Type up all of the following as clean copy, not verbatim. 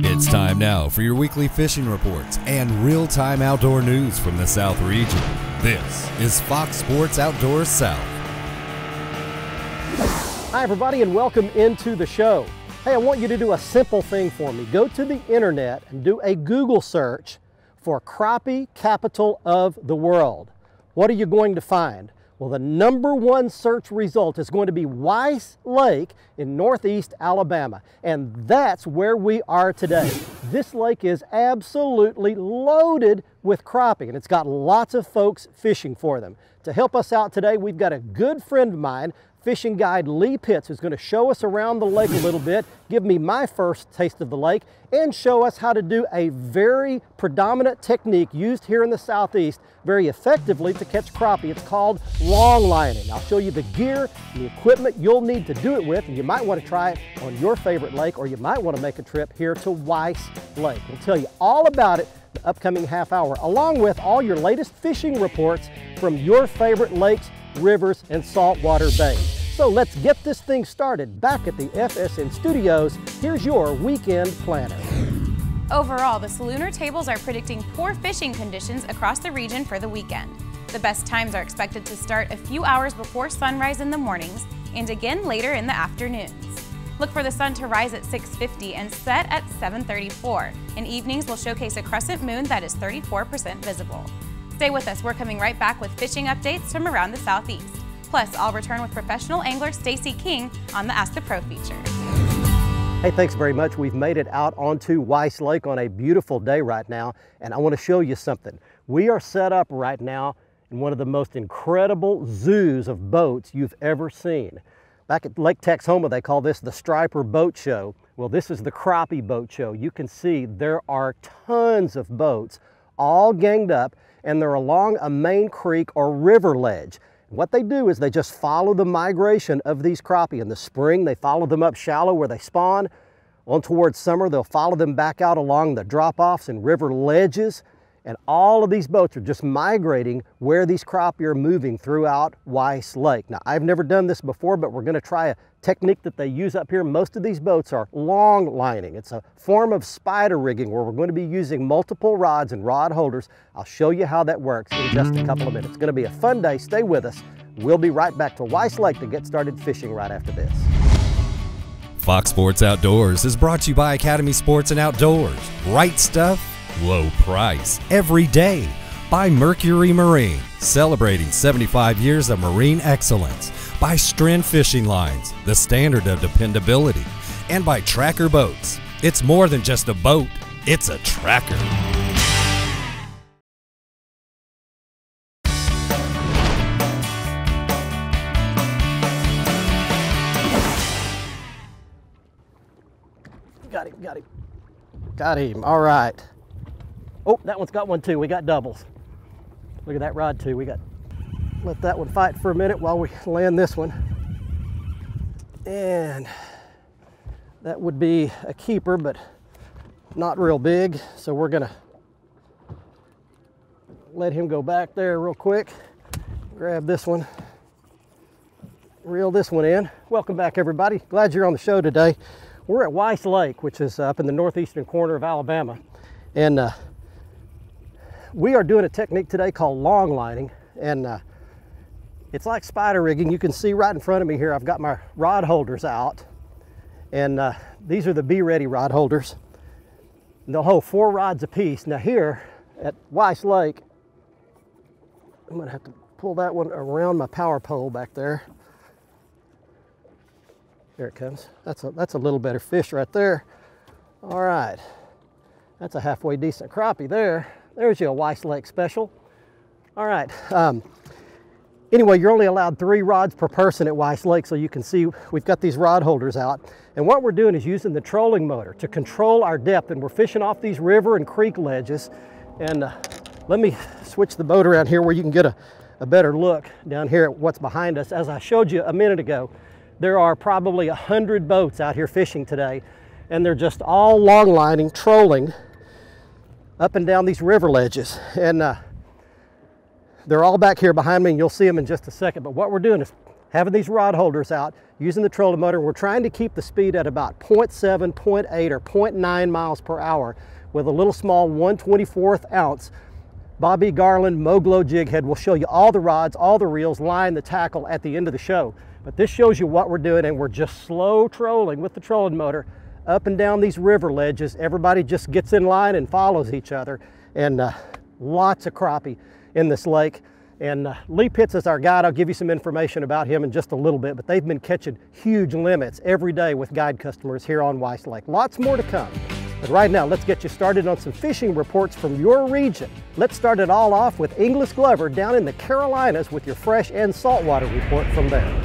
It's time now for your weekly fishing reports and real-time outdoor news from the South region. This is Fox Sports Outdoors South. Hi everybody and welcome into the show. Hey, I want you to do a simple thing for me. Go to the internet and do a Google search for Crappie capital of the world. What are you going to find? Well, the #1 search result is going to be Weiss Lake in northeast Alabama. And that's where we are today. This lake is absolutely loaded with crappie, and it's got lots of folks fishing for them. To help us out today, we've got a good friend of mine, fishing guide Lee Pitts, who's going to show us around the lake a little bit, give me my first taste of the lake, and show us how to do a very predominant technique used here in the Southeast very effectively to catch crappie. It's called long lining. I'll show you the gear and the equipment you'll need to do it with, and you might want to try it on your favorite lake, or you might want to make a trip here to Weiss Lake. We'll tell you all about it the upcoming half hour, along with all your latest fishing reports from your favorite lakes, rivers, and saltwater bays. So let's get this thing started. Back at the FSN studios, here's your weekend planner. Overall, the Salooner tables are predicting poor fishing conditions across the region for the weekend. The best times are expected to start a few hours before sunrise in the mornings and again later in the afternoons. Look for the sun to rise at 6:50 and set at 7:34, and evenings will showcase a crescent moon that is 34% visible. Stay with us, we're coming right back with fishing updates from around the Southeast. Plus, I'll return with professional angler Stacy King on the Ask the Pro feature. Hey, thanks very much. We've made it out onto Weiss Lake on a beautiful day right now, and I want to show you something. We are set up right now in one of the most incredible zoos of boats you've ever seen. Back at Lake Texoma, they call this the Striper Boat Show. Well, this is the Crappie Boat Show. You can see there are tons of boats all ganged up, and they're along a main creek or river ledge. What they do is they just follow the migration of these crappie. In the spring, they follow them up shallow where they spawn. On towards summer, they'll follow them back out along the drop-offs and river ledges. And all of these boats are just migrating where these crappie are moving throughout Weiss Lake. Now, I've never done this before, but we're going to try a technique that they use up here. Most of these boats are long lining. It's a form of spider rigging where we're going to be using multiple rods and rod holders. I'll show you how that works in just a couple of minutes. It's going to be a fun day. Stay with us. We'll be right back to Weiss Lake to get started fishing right after this. Fox Sports Outdoors is brought to you by Academy Sports and Outdoors. Right stuff, low price, every day. By Mercury Marine, celebrating 75 years of marine excellence. By Stren Fishing Lines, the standard of dependability. And by Tracker Boats. It's more than just a boat, it's a tracker. Got him, all right. Oh, that one's got one too. We got doubles. Look at that rod too. Let that one fight for a minute while we land this one. And that would be a keeper, but not real big. So we're gonna let him go back there real quick. Grab this one, reel this one in. Welcome back, everybody. Glad you're on the show today. We're at Weiss Lake, which is up in the northeastern corner of Alabama. And we are doing a technique today called long lining. And it's like spider rigging. You can see right in front of me here, I've got my rod holders out. And these are the Be Ready rod holders. And they'll hold 4 rods apiece. Now here at Weiss Lake, I'm gonna have to pull that one around my power pole back there. There it comes. That's a little better fish right there. All right, that's a halfway decent crappie there. There's your Weiss Lake special. All right. Anyway, you're only allowed 3 rods per person at Weiss Lake, so you can see we've got these rod holders out. And what we're doing is using the trolling motor to control our depth, and we're fishing off these river and creek ledges. And let me switch the boat around here where you can get a better look down here at what's behind us. As I showed you a minute ago, there are probably 100 boats out here fishing today, and they're just all long lining, trolling up and down these river ledges. And they're all back here behind me, and you'll see them in just a second. But what we're doing is having these rod holders out, using the trolling motor. We're trying to keep the speed at about 0.7, 0.8, or 0.9 miles per hour with a little small 1/24 ounce Bobby Garland Mo-Glo jig head. We'll show you all the rods, all the reels, line, the tackle at the end of the show. But this shows you what we're doing, and we're just slow trolling with the trolling motor up and down these river ledges. Everybody just gets in line and follows each other, and lots of crappie in this lake. And Lee Pitts is our guide. I'll give you some information about him in just a little bit, but they've been catching huge limits every day with guide customers here on Weiss Lake. Lots more to come. But right now, let's get you started on some fishing reports from your region. Let's start it all off with Inglis Glover down in the Carolinas with your fresh and saltwater report from there.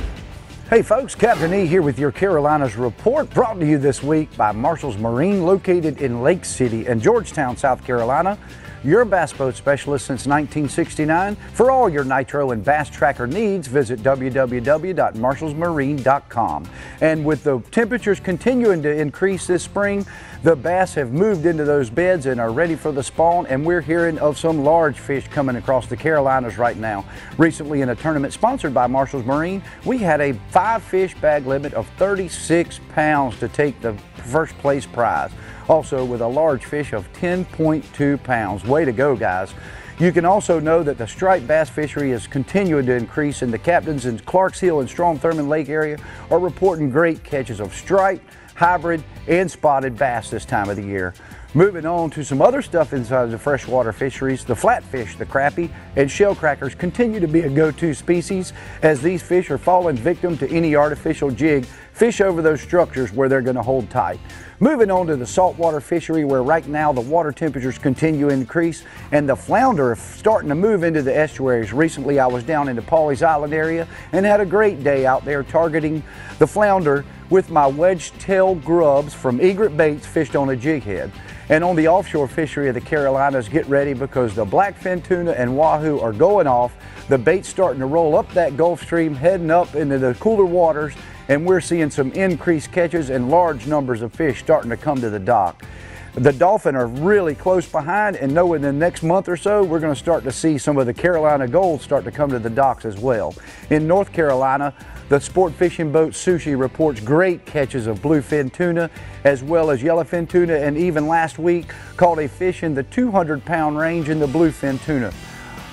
Hey folks, Captain E here with your Carolinas report, brought to you this week by Marshall's Marine, located in Lake City and Georgetown, South Carolina. Your bass boat specialist since 1969. For all your nitro and bass tracker needs, visit www.marshallsmarine.com. And with the temperatures continuing to increase this spring, the bass have moved into those beds and are ready for the spawn, and we're hearing of some large fish coming across the Carolinas right now. Recently, in a tournament sponsored by Marshall's Marine, we had a 5-fish bag limit of 36 pounds to take the first place prize. Also with a large fish of 10.2 pounds. Way to go, guys. You can also know that the striped bass fishery is continuing to increase, and the captains in Clarks Hill and Strom Thurmond Lake area are reporting great catches of striped, hybrid, and spotted bass this time of the year. Moving on to some other stuff inside the freshwater fisheries, the flatfish, the crappie, and shellcrackers continue to be a go-to species, as these fish are falling victim to any artificial jig. Fish over those structures where they're going to hold tight. Moving on to the saltwater fishery, where right now the water temperatures continue to increase and the flounder are starting to move into the estuaries. Recently I was down in the Pawleys Island area and had a great day out there targeting the flounder with my wedge-tail grubs from egret baits fished on a jig head. And on the offshore fishery of the Carolinas, get ready, because the blackfin tuna and wahoo are going off. The bait's starting to roll up that Gulf Stream, heading up into the cooler waters, and we're seeing some increased catches and large numbers of fish starting to come to the dock. The dolphin are really close behind, and know in the next month or so we're going to start to see some of the Carolina gold start to come to the docks as well. In North Carolina, the sport fishing boat Sushi reports great catches of bluefin tuna as well as yellowfin tuna, and even last week caught a fish in the 200-pound range in the bluefin tuna.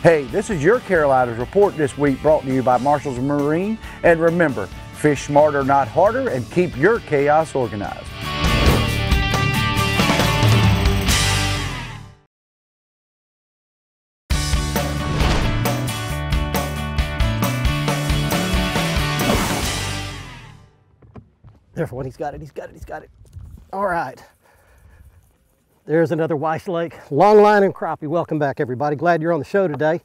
Hey, this is your Carolinas report this week, brought to you by Marshall's Marine. And remember, fish smarter, not harder, and keep your chaos organized. There's one. He's got it. He's got it. He's got it. All right. There's another Weiss Lake longline and crappie. Welcome back, everybody. Glad you're on the show today.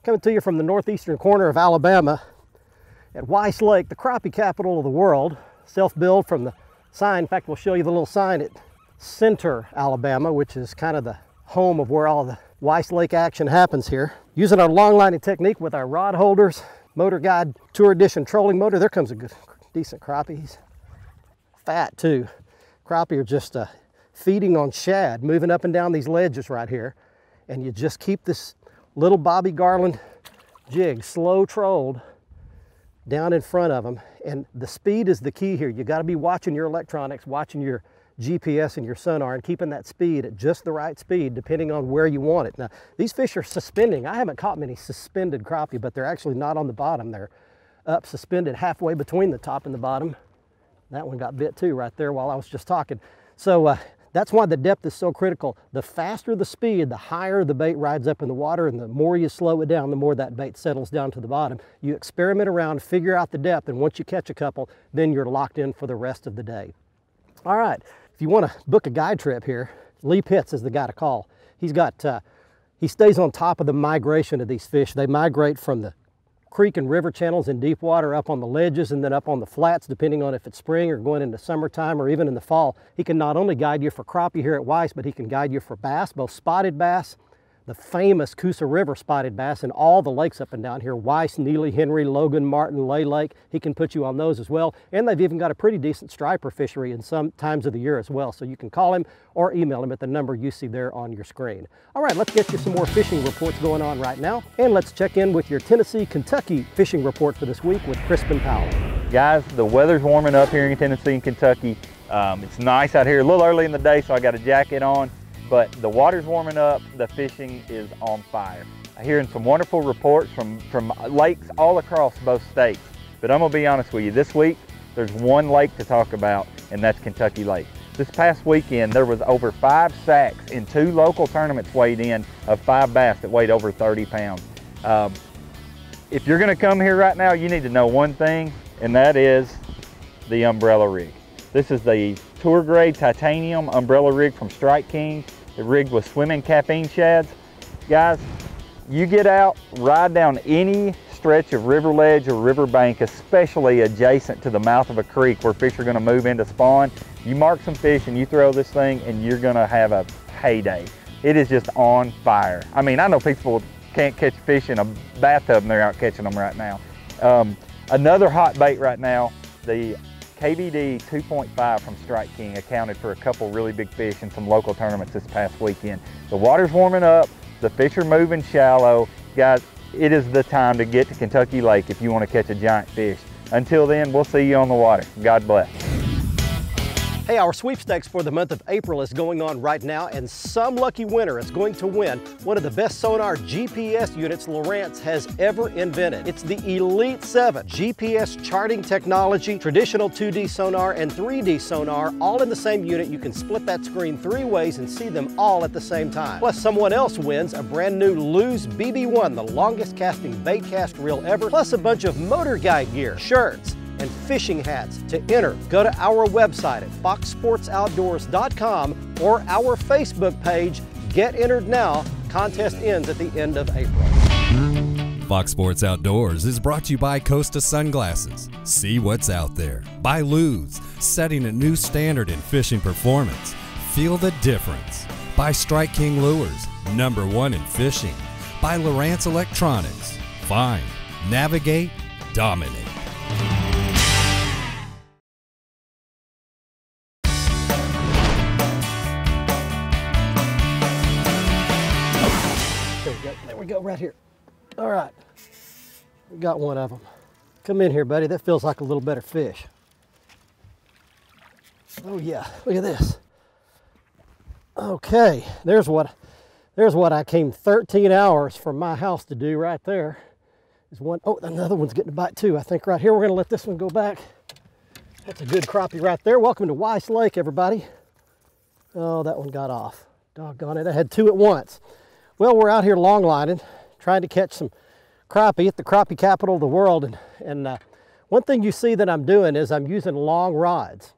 Coming to you from the northeastern corner of Alabama at Weiss Lake, the crappie capital of the world. Self-built from the sign. In fact, we'll show you the little sign at Center, Alabama, which is kind of the home of where all the Weiss Lake action happens here. Using our long lining technique with our rod holders, Motor Guide Tour Edition trolling motor. There comes a good, decent crappie. He's fat too. Crappie are just feeding on shad, moving up and down these ledges right here. And you just keep this little Bobby Garland jig slow trolled down in front of them. And the speed is the key here. You got to be watching your electronics, watching your GPS and your sonar, and keeping that speed at just the right speed depending on where you want it. Now, these fish are suspending. I haven't caught many suspended crappie, but they're actually not on the bottom. They're up suspended halfway between the top and the bottom. That one got bit too right there while I was just talking. So that's why the depth is so critical. The faster the speed, the higher the bait rides up in the water, and the more you slow it down, the more that bait settles down to the bottom. You experiment around, figure out the depth, and once you catch a couple, then you're locked in for the rest of the day. All right, if you want to book a guide trip here, Lee Pitts is the guy to call. He's got, he stays on top of the migration of these fish. They migrate from the creek and river channels in deep water up on the ledges and then up on the flats, depending on if it's spring or going into summertime or even in the fall. He can not only guide you for crappie here at Weiss, but he can guide you for bass, both spotted bass, the famous Coosa River spotted bass in all the lakes up and down here. Weiss, Neely, Henry, Logan, Martin, Lay Lake. He can put you on those as well. And they've even got a pretty decent striper fishery in some times of the year as well. So you can call him or email him at the number you see there on your screen. All right, let's get you some more fishing reports going on right now. And let's check in with your Tennessee, Kentucky fishing report for this week with Crispin Powell. Guys, the weather's warming up here in Tennessee and Kentucky. It's nice out here, a little early in the day, so I got a jacket on. But the water's warming up, the fishing is on fire. I'm hearing some wonderful reports from lakes all across both states. But I'm gonna be honest with you, this week, there's one lake to talk about, and that's Kentucky Lake. This past weekend, there was over 5 sacks in 2 local tournaments weighed in of 5 bass that weighed over 30 pounds. If you're gonna come here right now, you need to know one thing, and that is the umbrella rig. This is the tour grade titanium umbrella rig from Strike King. It's rigged with swimming caffeine shads. Guys, you get out, ride down any stretch of river ledge or river bank, especially adjacent to the mouth of a creek where fish are gonna move into spawn. You mark some fish and you throw this thing and you're gonna have a heyday. It is just on fire. I mean, I know people can't catch fish in a bathtub and they're out catching them right now. Another hot bait right now, the KVD 2.5 from Strike King accounted for a couple really big fish in some local tournaments this past weekend. The water's warming up, the fish are moving shallow. Guys, it is the time to get to Kentucky Lake if you want to catch a giant fish. Until then, we'll see you on the water. God bless. Hey, our sweepstakes for the month of April is going on right now, and some lucky winner is going to win one of the best sonar GPS units Lowrance has ever invented. It's the Elite 7 GPS charting technology, traditional 2D sonar and 3D sonar, all in the same unit. You can split that screen 3 ways and see them all at the same time. Plus, someone else wins a brand new Lew's BB1, the longest casting bait cast reel ever, plus a bunch of motor guide gear, shirts, and fishing hats. To enter, go to our website at foxsportsoutdoors.com or our Facebook page. Get entered now. Contest ends at the end of April. Fox Sports Outdoors is brought to you by Costa Sunglasses. See what's out there. By Lew's, setting a new standard in fishing performance. Feel the difference. By Strike King Lures, #1 in fishing. By Lowrance Electronics. Find, navigate, dominate. There we go, right here. All right, we got one of them. Come in here, buddy. That feels like a little better fish. Oh yeah, look at this. Okay, there's what I came 13 hours from my house to do right there. There's one, oh, another one's getting a bite too. I think right here, we're gonna let this one go back. That's a good crappie right there. Welcome to Weiss Lake, everybody. Oh, that one got off. Doggone it, I had 2 at once. Well, we're out here longlining, trying to catch some crappie at the crappie capital of the world. And one thing you see that I'm doing is I'm using long rods.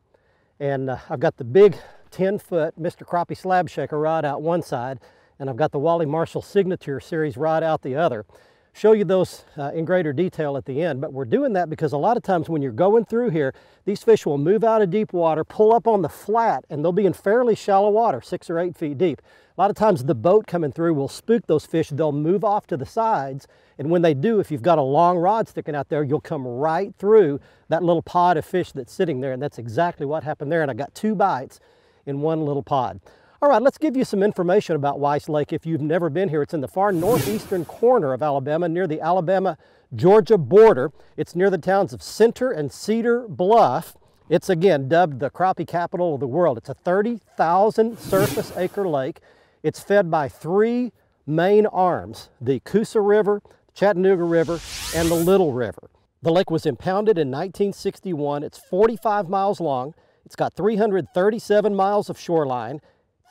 And I've got the big 10-foot Mr. Crappie Slab Shaker rod out one side, and I've got the Wally Marshall Signature Series rod out the other. Show you those in greater detail at the end, but we're doing that because a lot of times when you're going through here, these fish will move out of deep water, pull up on the flat, and they'll be in fairly shallow water, 6 or 8 feet deep. A lot of times the boat coming through will spook those fish. They'll move off to the sides, and when they do, if you've got a long rod sticking out there, you'll come right through that little pod of fish that's sitting there, and that's exactly what happened there, and I got 2 bites in one little pod. All right, let's give you some information about Weiss Lake if you've never been here. It's in the far northeastern corner of Alabama, near the Alabama-Georgia border. It's near the towns of Center and Cedar Bluff. It's again dubbed the crappie capital of the world. It's a 30,000 surface acre lake. It's fed by 3 main arms, the Coosa River, Chattanooga River, and the Little River. The lake was impounded in 1961. It's 45 miles long. It's got 337 miles of shoreline,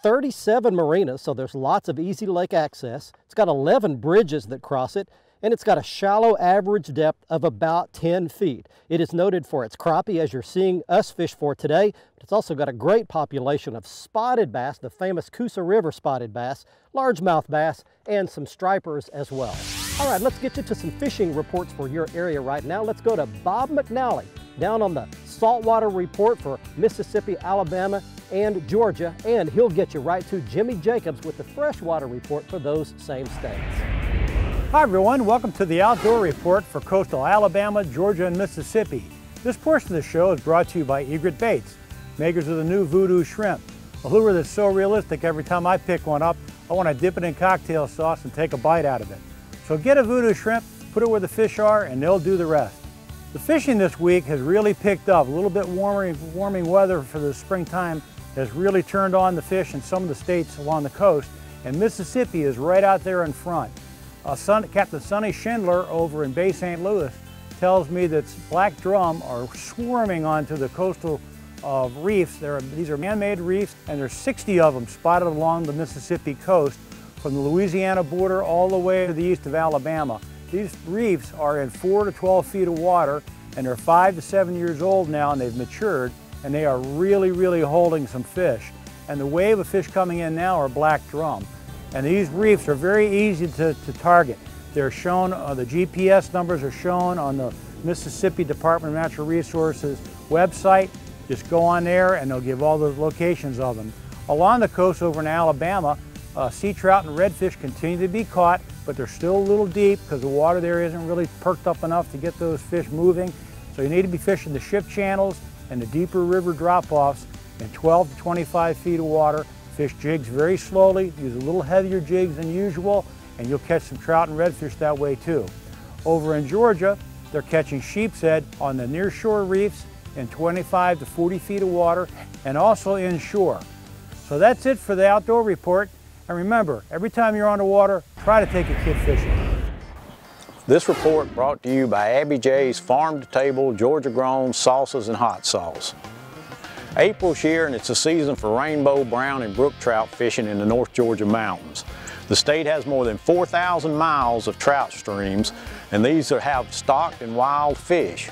37 marinas, so there's lots of easy lake access. It's got 11 bridges that cross it, and it's got a shallow average depth of about 10 feet. It is noted for its crappie, as you're seeing us fish for today, but it's also got a great population of spotted bass, the famous Coosa River spotted bass, largemouth bass, and some stripers as well. All right, let's get you to some fishing reports for your area right now. Let's go to Bob McNally, down on the saltwater report for Mississippi, Alabama, and Georgia, and he'll get you right to Jimmy Jacobs with the freshwater report for those same states. Hi everyone, welcome to the Outdoor Report for coastal Alabama, Georgia, and Mississippi. This portion of the show is brought to you by Egret Baits, makers of the new Voodoo Shrimp, a lure that's so realistic every time I pick one up, I want to dip it in cocktail sauce and take a bite out of it. So get a Voodoo Shrimp, put it where the fish are, and they'll do the rest. The fishing this week has really picked up. A little bit warming weather for the springtime has really turned on the fish in some of the states along the coast, and Mississippi is right out there in front. Captain Sonny Schindler over in Bay St. Louis tells me that black drum are swarming onto the coastal reefs. These are man-made reefs, and there's 60 of them spotted along the Mississippi coast from the Louisiana border all the way to the east of Alabama. These reefs are in 4 to 12 feet of water, and they're 5 to 7 years old now, and they've matured, and they are really holding some fish. And the wave of fish coming in now are black drum. And these reefs are very easy to target. They're shown, the GPS numbers are shown on the Mississippi Department of Natural Resources website. Just go on there and they'll give all the locations of them. Along the coast over in Alabama, sea trout and redfish continue to be caught, but they're still a little deep because the water there isn't really perked up enough to get those fish moving. So you need to be fishing the ship channels and the deeper river drop-offs in 12 to 25 feet of water. Fish jigs very slowly, use a little heavier jigs than usual, and you'll catch some trout and redfish that way too. Over in Georgia, they're catching sheepshead on the nearshore reefs in 25 to 40 feet of water, and also inshore. So that's it for the Outdoor Report. And remember, every time you're on the water, try to take a kid fishing. This report brought to you by Abby J's Farm to Table, Georgia grown salsas and hot sauce. April's here and it's the season for rainbow, brown, and brook trout fishing in the North Georgia mountains. The state has more than 4,000 miles of trout streams, and these have stocked and wild fish.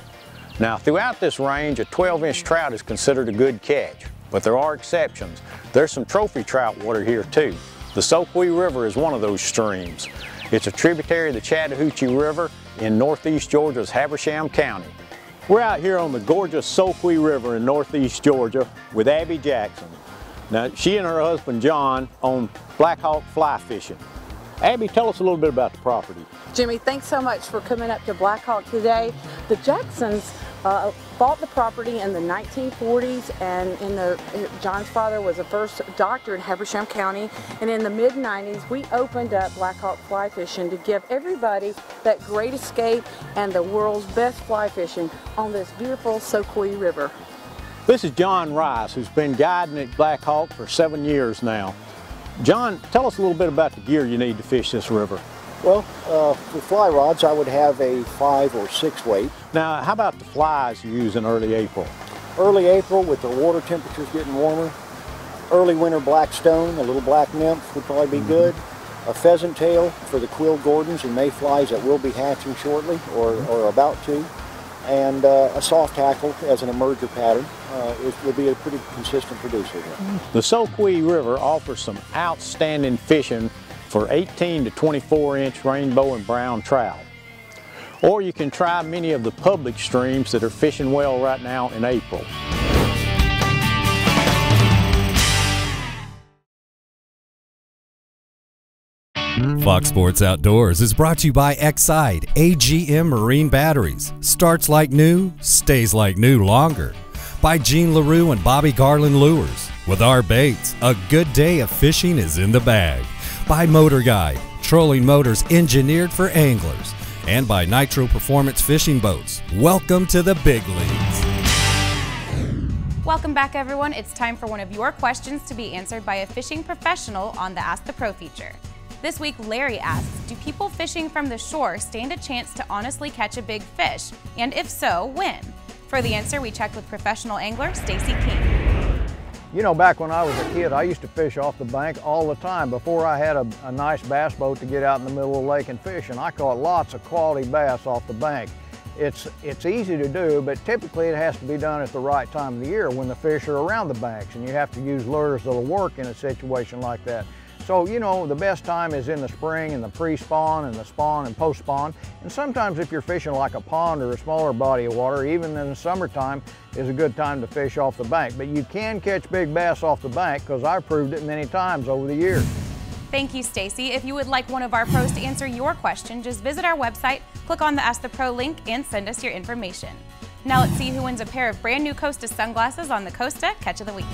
Now, throughout this range, a 12-inch trout is considered a good catch, but there are exceptions. There's some trophy trout water here too. The Soquee River is one of those streams. It's a tributary of the Chattahoochee River in northeast Georgia's Habersham County. We're out here on the gorgeous Soquee River in northeast Georgia with Abby Jackson. Now, she and her husband John own Blackhawk Fly-Fishing. Abby, tell us a little bit about the property. Jimmy, thanks so much for coming up to Blackhawk today. The Jacksons bought the property in the 1940s, and John's father was the first doctor in Habersham County, and in the mid-90s we opened up Blackhawk Fly-Fishing to give everybody that great escape and the world's best fly fishing on this beautiful Soquee River. This is John Rice, who's been guiding at Blackhawk for 7 years now. John, tell us a little bit about the gear you need to fish this river. Well, for fly rods, I would have a 5 or 6 weight. Now, how about the flies you use in early April? Early April, with the water temperatures getting warmer, early winter black stone, a little black nymph would probably be good. A pheasant tail for the quill gordons and mayflies that will be hatching shortly or about to. And a soft tackle as an emerger pattern would be a pretty consistent producer here. The Soquee River offers some outstanding fishing for 18 to 24-inch rainbow and brown trout. Or you can try many of the public streams that are fishing well right now in April. Fox Sports Outdoors is brought to you by Exide AGM Marine Batteries. Starts like new, stays like new longer. By Gene LaRue and Bobby Garland Lures. With our baits, a good day of fishing is in the bag. By Motor Guide, trolling motors engineered for anglers. And by Nitro Performance Fishing Boats. Welcome to the big leagues. Welcome back, everyone. It's time for one of your questions to be answered by a fishing professional on the Ask the Pro feature. This week, Larry asks, do people fishing from the shore stand a chance to honestly catch a big fish? And if so, when? For the answer, we checked with professional angler Stacy King. You know, back when I was a kid, I used to fish off the bank all the time before I had a nice bass boat to get out in the middle of the lake and fish, and I caught lots of quality bass off the bank. It's easy to do, but typically it has to be done at the right time of the year when the fish are around the banks, and you have to use lures that'll work in a situation like that. So, you know, the best time is in the spring and the pre-spawn and the spawn and post-spawn. And sometimes if you're fishing like a pond or a smaller body of water, even in the summertime is a good time to fish off the bank. But you can catch big bass off the bank, because I've proved it many times over the years. Thank you, Stacy. If you would like one of our pros to answer your question, just visit our website, click on the Ask the Pro link, and send us your information. Now let's see who wins a pair of brand new Costa sunglasses on the Costa Catch of the Week.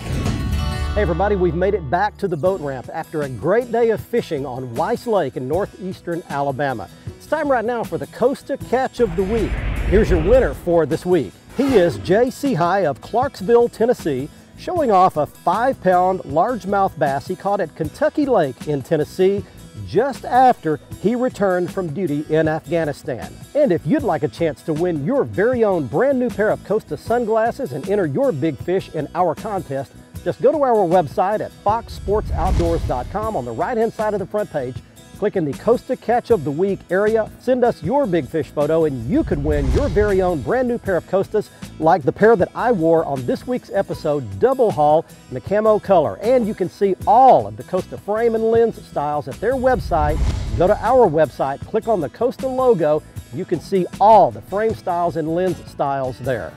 Hey everybody, we've made it back to the boat ramp after a great day of fishing on Weiss Lake in northeastern Alabama. It's time right now for the Costa Catch of the Week. Here's your winner for this week. He is Jay Seahigh of Clarksville, Tennessee, showing off a 5-pound largemouth bass he caught at Kentucky Lake in Tennessee just after he returned from duty in Afghanistan. And if you'd like a chance to win your very own brand new pair of Costa sunglasses and enter your big fish in our contest, just go to our website at foxsportsoutdoors.com. On the right-hand side of the front page, click in the Costa Catch of the Week area, send us your big fish photo, and you could win your very own brand new pair of Costas like the pair that I wore on this week's episode, double haul in the camo color. And you can see all of the Costa frame and lens styles at their website. Go to our website, click on the Costa logo, you can see all the frame styles and lens styles there.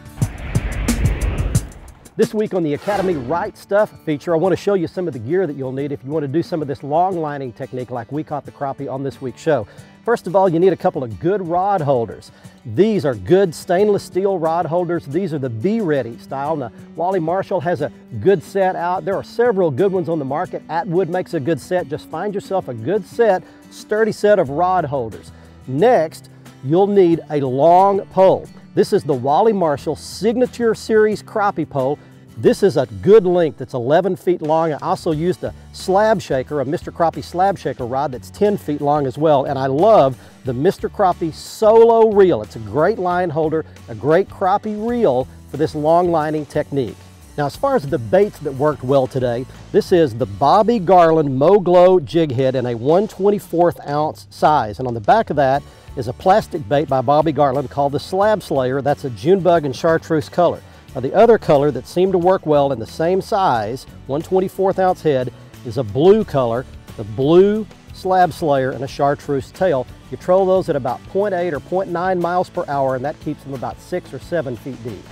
This week on the Academy Right Stuff feature, I want to show you some of the gear that you'll need if you want to do some of this long lining technique like we caught the crappie on this week's show. First of all, you need a couple of good rod holders. These are good stainless steel rod holders. These are the Be Ready style. Now, Wally Marshall has a good set out. There are several good ones on the market. Atwood makes a good set. Just find yourself a good set, sturdy set of rod holders. Next, you'll need a long pole. This is the Wally Marshall Signature Series crappie pole. This is a good length. It's 11 feet long. I also used a slab shaker, a Mr. Crappie slab shaker rod that's 10 feet long as well. And I love the Mr. Crappie Solo Reel. It's a great line holder, a great crappie reel for this long lining technique. Now, as far as the baits that worked well today, this is the Bobby Garland Mo-Glo jig head in a 1/24 ounce size. And on the back of that is a plastic bait by Bobby Garland called the Slab Slayer. That's a June bug and chartreuse color. Now, the other color that seemed to work well in the same size, 1/24 ounce head, is a blue color, the Blue Slab Slayer and a chartreuse tail. You troll those at about 0.8 or 0.9 miles per hour, and that keeps them about 6 or 7 feet deep.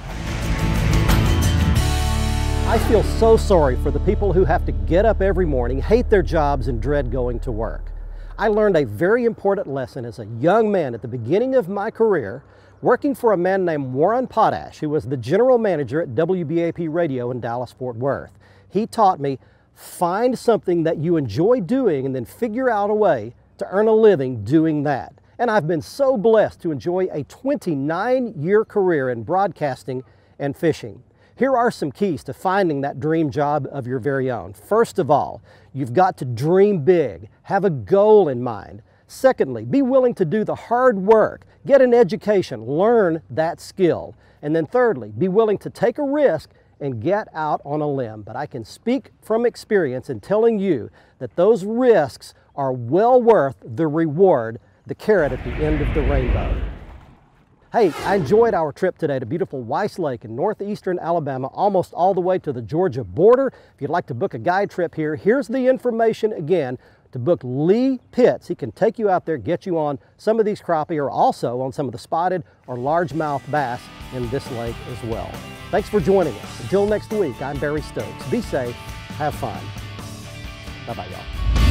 I feel so sorry for the people who have to get up every morning, hate their jobs, and dread going to work. I learned a very important lesson as a young man at the beginning of my career, working for a man named Warren Potash, who was the general manager at WBAP Radio in Dallas-Fort Worth. He taught me, find something that you enjoy doing and then figure out a way to earn a living doing that. And I've been so blessed to enjoy a 29-year career in broadcasting and fishing. Here are some keys to finding that dream job of your very own. First of all, you've got to dream big, have a goal in mind. Secondly, be willing to do the hard work, get an education, learn that skill. And then thirdly, be willing to take a risk and get out on a limb. But I can speak from experience in telling you that those risks are well worth the reward, the carrot at the end of the rainbow. Hey, I enjoyed our trip today to beautiful Weiss Lake in northeastern Alabama, almost all the way to the Georgia border. If you'd like to book a guide trip here, here's the information again. To book Lee Pitts, he can take you out there, get you on some of these crappie, or also on some of the spotted or largemouth bass in this lake as well. Thanks for joining us. Until next week, I'm Barry Stokes. Be safe, have fun. Bye-bye, y'all.